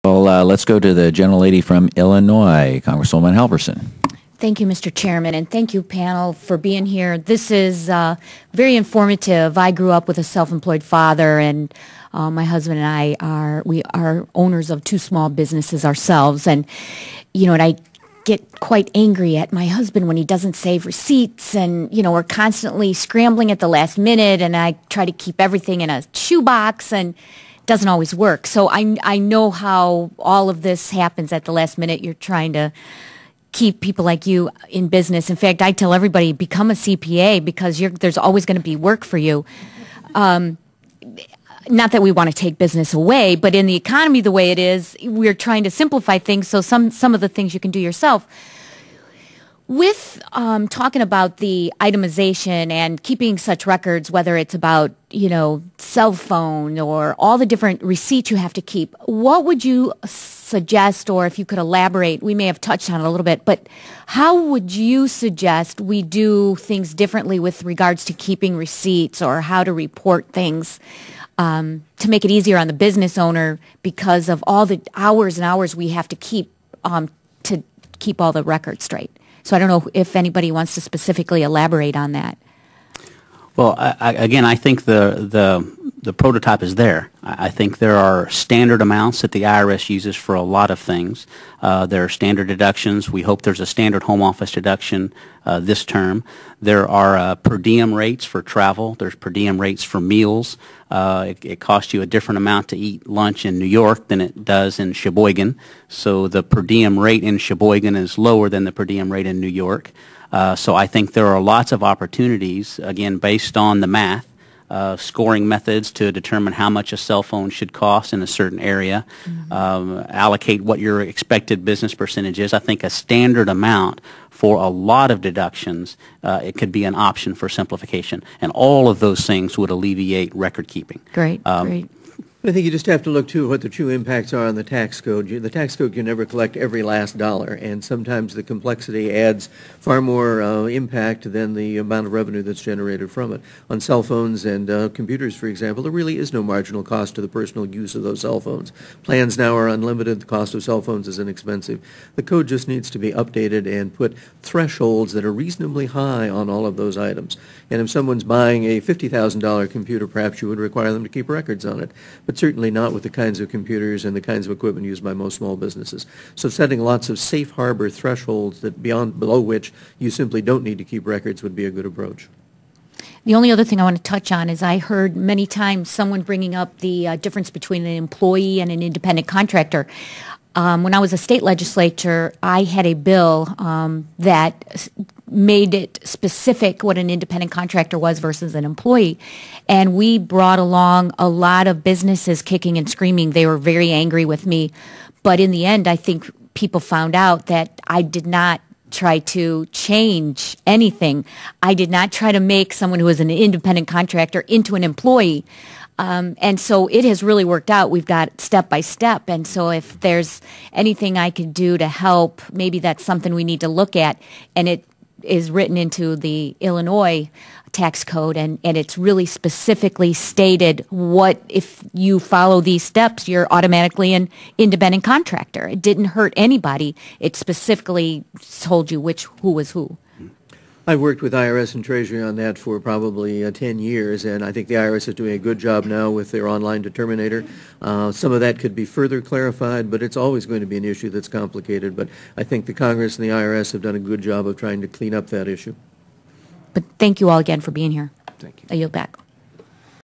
Well, let's go to the gentlelady from Illinois, Congresswoman Halverson. Thank you, Mr. Chairman, and thank you, panel, for being here. This is very informative. I grew up with a self-employed father, and my husband and I are owners of 2 small businesses ourselves. And and I get quite angry at my husband when he doesn't save receipts, and we're constantly scrambling at the last minute, and I try to keep everything in a shoebox, and it doesn't always work. So I know how all of this happens at the last minute. You're trying to keep people like you in business. In fact, I tell everybody, become a CPA, because there's always going to be work for you. Not that we want to take business away, but in the economy the way it is, we're trying to simplify things, so some of the things you can do yourself. With talking about the itemization and keeping such records, whether it's about, cell phone or all the different receipts you have to keep, what would you suggest, or if you could elaborate, we may have touched on it a little bit, but how would you suggest we do things differently with regards to keeping receipts, or how to report things to make it easier on the business owner because of all the hours and hours we have to keep all the records straight? So I don't know if anybody wants to specifically elaborate on that. Well, again, I think the prototype is there. I think there are standard amounts that the IRS uses for a lot of things. There are standard deductions. We hope there's a standard home office deduction this term. There are per diem rates for travel. There's per diem rates for meals. It costs you a different amount to eat lunch in New York than it does in Sheboygan. So the per diem rate in Sheboygan is lower than the per diem rate in New York. So I think there are lots of opportunities, again, based on the math, scoring methods to determine how much a cell phone should cost in a certain area, allocate what your expected business percentage is. I think a standard amount for a lot of deductions, it could be an option for simplification. And all of those things would alleviate record keeping. Great, great. I think you just have to look, too, what the true impacts are on the tax code. The tax code can never collect every last dollar, and sometimes the complexity adds far more impact than the amount of revenue that's generated from it. On cell phones and computers, for example, there really is no marginal cost to the personal use of those cell phones. Plans now are unlimited. The cost of cell phones is inexpensive. The code just needs to be updated and put thresholds that are reasonably high on all of those items. And if someone's buying a $50,000 computer, perhaps you would require them to keep records on it, but certainly not with the kinds of computers and the kinds of equipment used by most small businesses. So setting lots of safe harbor thresholds that below which you simply don't need to keep records would be a good approach. The only other thing I want to touch on is I heard many times someone bringing up the difference between an employee and an independent contractor. When I was a state legislator, I had a bill that made it specific what an independent contractor was versus an employee. And we brought along a lot of businesses kicking and screaming. They were very angry with me. But in the end, I think people found out that I did not try to change anything. I did not try to make someone who was an independent contractor into an employee. And so it has really worked out. We've got step by step. And so if there's anything I could do to help, maybe that's something we need to look at. And it is written into the Illinois tax code, and it's really specifically stated what, if you follow these steps, you're automatically an independent contractor. It didn't hurt anybody. It specifically told you who was who. I've worked with IRS and Treasury on that for probably 10 years, and I think the IRS is doing a good job now with their online determinator. Some of that could be further clarified, but it's always going to be an issue that's complicated. But I think the Congress and the IRS have done a good job of trying to clean up that issue. But thank you all again for being here. Thank you. I yield back.